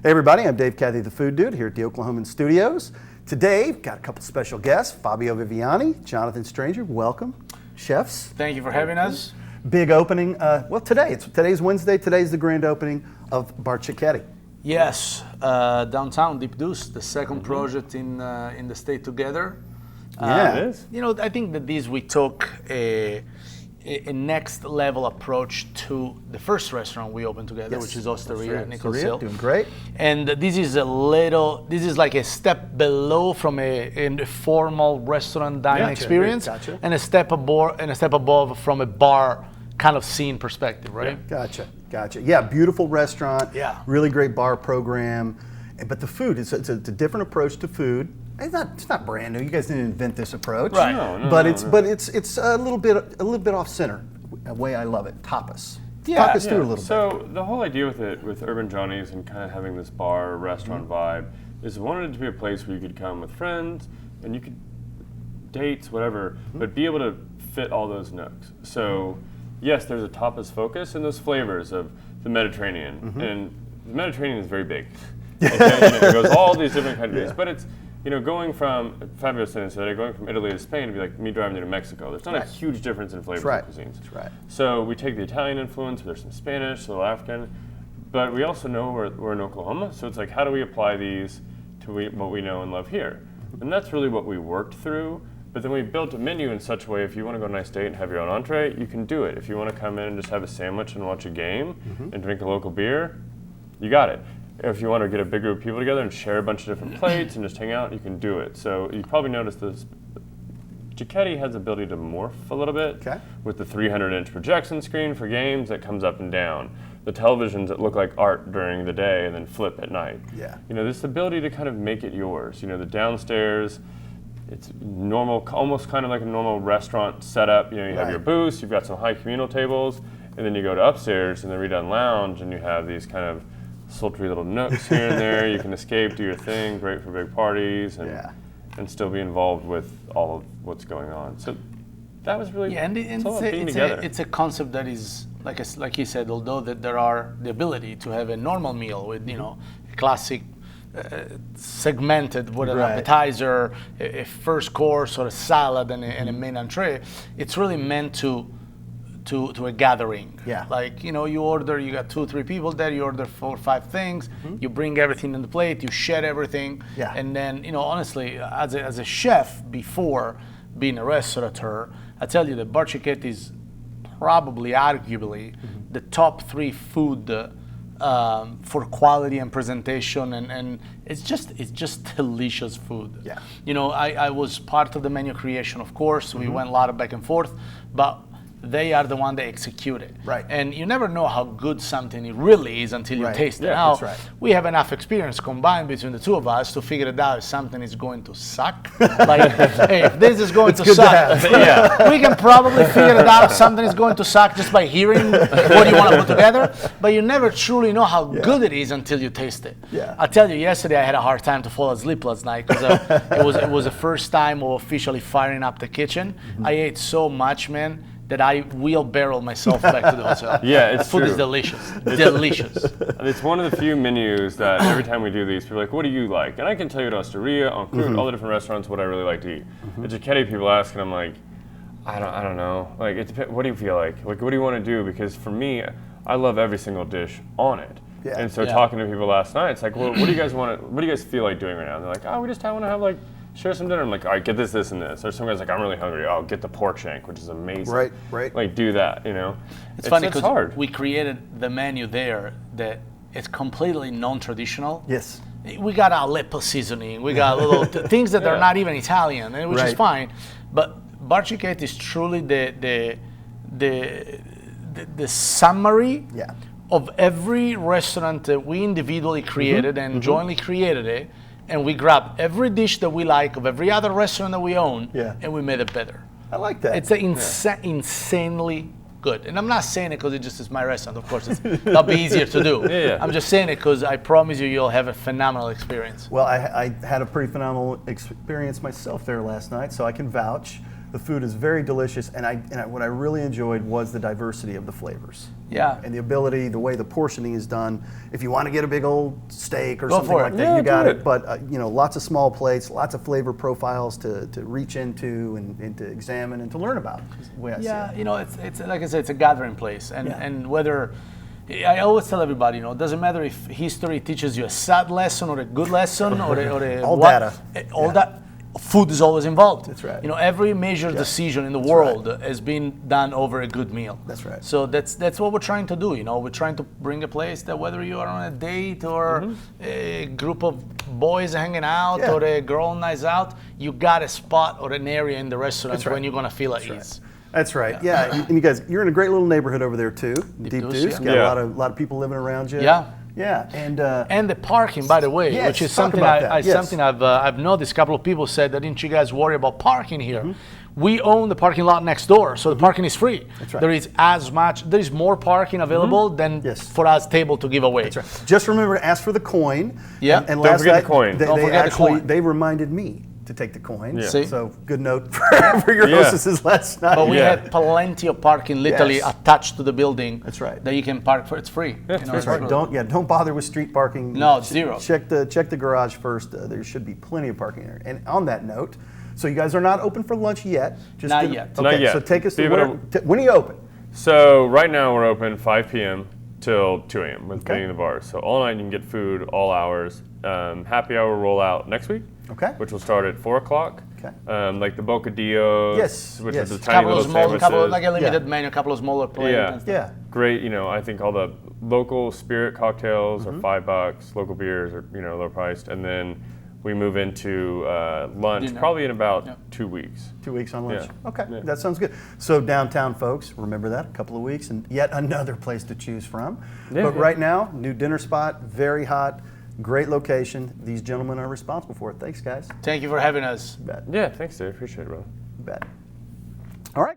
Hey everybody, I'm Dave Cathy, the Food Dude, here at the Oklahoman Studios. Today, got a couple special guests, Fabio Viviani, Jonathon Stranger. Welcome, chefs. Thank you for having us. Big opening. Today's Wednesday. Today's the grand opening of Bar Cichetti. Yes, downtown Deep Deuce, the second project in the state together. Yeah, it is. You know, I think that we took a next level approach to the first restaurant we opened together, which is Osteria at Nichols Hill. Doing great. And this is like a step below from a formal restaurant dining experience, and a step above from a bar kind of scene perspective, right? Yeah. Gotcha. Yeah, beautiful restaurant. Yeah. Really great bar program. But the food, it's a different approach to food. It's not brand new. You guys didn't invent this approach, right? But it's a little bit off center. A way I love it. Tapas. Yeah. Talk us through a little bit. So the whole idea with Urban Johnnie's and kind of having this bar restaurant vibe is wanted it to be a place where you could come with friends and you could dates, whatever, but be able to fit all those nooks. So yes, there's a tapas focus and those flavors of the Mediterranean, and the Mediterranean is very big. It goes all these different countries, but it's going from Fabio said going from Italy to Spain would be like me driving to Mexico. There's not a huge difference in flavors of cuisines. That's right. So we take the Italian influence, there's some Spanish, a little African, but we also know we're in Oklahoma, so it's like how do we apply these to what we know and love here? And that's really what we worked through. But then we built a menu in such a way, if you want to go on a nice date and have your own entree, you can do it. If you want to come in and just have a sandwich and watch a game and drink a local beer, you got it. If you want to get a big group of people together and share a bunch of different plates and just hang out, you can do it. So you probably noticed this. Cichetti has the ability to morph a little bit with the 300-inch projection screen for games that comes up and down. The televisions that look like art during the day and then flip at night. Yeah. This ability to kind of make it yours. The downstairs, it's normal, almost kind of like a normal restaurant setup. You have your booths, you've got some high communal tables, and then you go to upstairs in the redone lounge and you have these kind of sultry little nooks here and there. You can escape, do your thing, great for big parties, and still be involved with all of what's going on. So that was really it's a concept that is like you said. Although that there are the ability to have a normal meal with a classic segmented with an appetizer, a first course or a salad and a main entree, it's really meant to a gathering. Yeah. Like, you order, you got 2-3 people there, you order 4 or 5 things, you bring everything on the plate, you share everything. Yeah. And then, honestly, as a chef before being a restaurateur, I tell you that Bar Cichetti is probably, arguably, the top 3 food for quality and presentation, and it's just delicious food. Yeah. I was part of the menu creation, of course. We went a lot of back and forth, but they are the one that execute it. Right. And you never know how good something really is until you taste it. Yeah, now, that's right. we have enough experience combined between the two of us to figure it out if something is going to suck. Like, hey, if this is going to suck, we can probably figure it out. Something is going to suck just by hearing what you want to put together. But you never truly know how good it is until you taste it. Yeah. I tell you, yesterday I had a hard time to fall asleep last night because it was the first time of officially firing up the kitchen. I ate so much, man, that I wheelbarrow myself back to the hotel. Yeah, it's food true. is delicious. Delicious. It's one of the few menus that every time we do these, people are like, what do you like? And I can tell you at Osteria, on Crude, all the different restaurants, what I really like to eat. At Cichetti, people ask, and I'm like, I don't know. Like, it depends. What do you feel like? Like, what do you want to do? Because for me, I love every single dish on it. Yeah. And so talking to people last night, it's like, well, what do you guys feel like doing right now? And they're like, oh, we just want to have share some dinner. I'm like, all right, get this, and this. Or some guy's like, I'm really hungry. Oh, get the pork shank, which is amazing. Right. Like, do that, It's funny because we created the menu there that it's completely non-traditional. Yes. We got Aleppo seasoning. We got little things that are not even Italian, which is fine. But Bar Cichetti is truly the summary of every restaurant that we individually created and jointly created it. And we grabbed every dish that we like of every other restaurant that we own, and we made it better. I like that. It's insanely good. And I'm not saying it because it just is my restaurant. Of course, that'll be easier to do. I'm just saying it because I promise you'll have a phenomenal experience. Well, I had a pretty phenomenal experience myself there last night, so I can vouch. The food is very delicious, and what I really enjoyed was the diversity of the flavors. Yeah. And the ability, the way the portioning is done. If you want to get a big old steak or Go something for it. like that, Yeah, you got do it. it. But lots of small plates, lots of flavor profiles to reach into and to examine and to learn about. Is the way I see it. It's like I said, it's a gathering place, and Yeah. and whether I always tell everybody, it doesn't matter if history teaches you a sad lesson or a good lesson or a All what, data. all Yeah. that. Food is always involved. That's right. Every major decision in the world has been done over a good meal. That's right. So that's what we're trying to do. We're trying to bring a place that whether you are on a date or a group of boys hanging out Yeah. or a girl night out, you got a spot or an area in the restaurant That's right. when you're gonna feel at That's ease. That's right. Yeah, and you guys, you're in a great little neighborhood over there too. Deep Deuce, Deuce. yeah. Got Yeah. a lot of people living around you. Yeah. Yeah, and And the parking, by the way, Yes, which is talk something about that, yes. something I've noticed. A couple of people said that didn't you guys worry about parking here? We own the parking lot next door, so the parking is free. That's right. There is more parking available than Yes. for us table to give away. that's right. Just remember to ask for the coin. Yeah. And Don't last forget the night, coin. They, Don't they forget the actually coin. they reminded me to take the coin. Yeah. See? So good note for your Yeah. hostesses last night. But we Yeah. have plenty of parking literally Yes. attached to the building. That's right. That you can park for. It's free. That's That's right. Don't bother with street parking. No, zero. Check the garage first. There should be plenty of parking there. And on that note, so you guys are not open for lunch yet. Not yet. Okay, Not yet. so take us to Leave it when are you open? So right now we're open 5 p.m. till 2 a.m. with Okay. being in the bars. So all night you can get food, all hours. Happy hour roll out next week, Okay. which will start at 4 o'clock. Okay. Like the bocadillos, Yes, which yes. are the tiny Couple of little small, sandwiches. like a limited Yeah. menu, a couple of smaller plates. Yeah. and stuff. Yeah. Great, I think all the local spirit cocktails Mm-hmm. are $5. Local beers are low priced, and then we move into lunch Dinner. probably in about Yeah. 2 weeks. 2 weeks on lunch. Yeah. Okay, Yeah. that sounds good. So downtown, folks, remember that, a couple of weeks, and yet another place to choose from. Yeah, But yeah. right now, new dinner spot, very hot, great location. These gentlemen are responsible for it. Thanks, guys. Thank you for having us. Bet. Yeah, thanks, Dave. Appreciate it, brother. Bet. All right.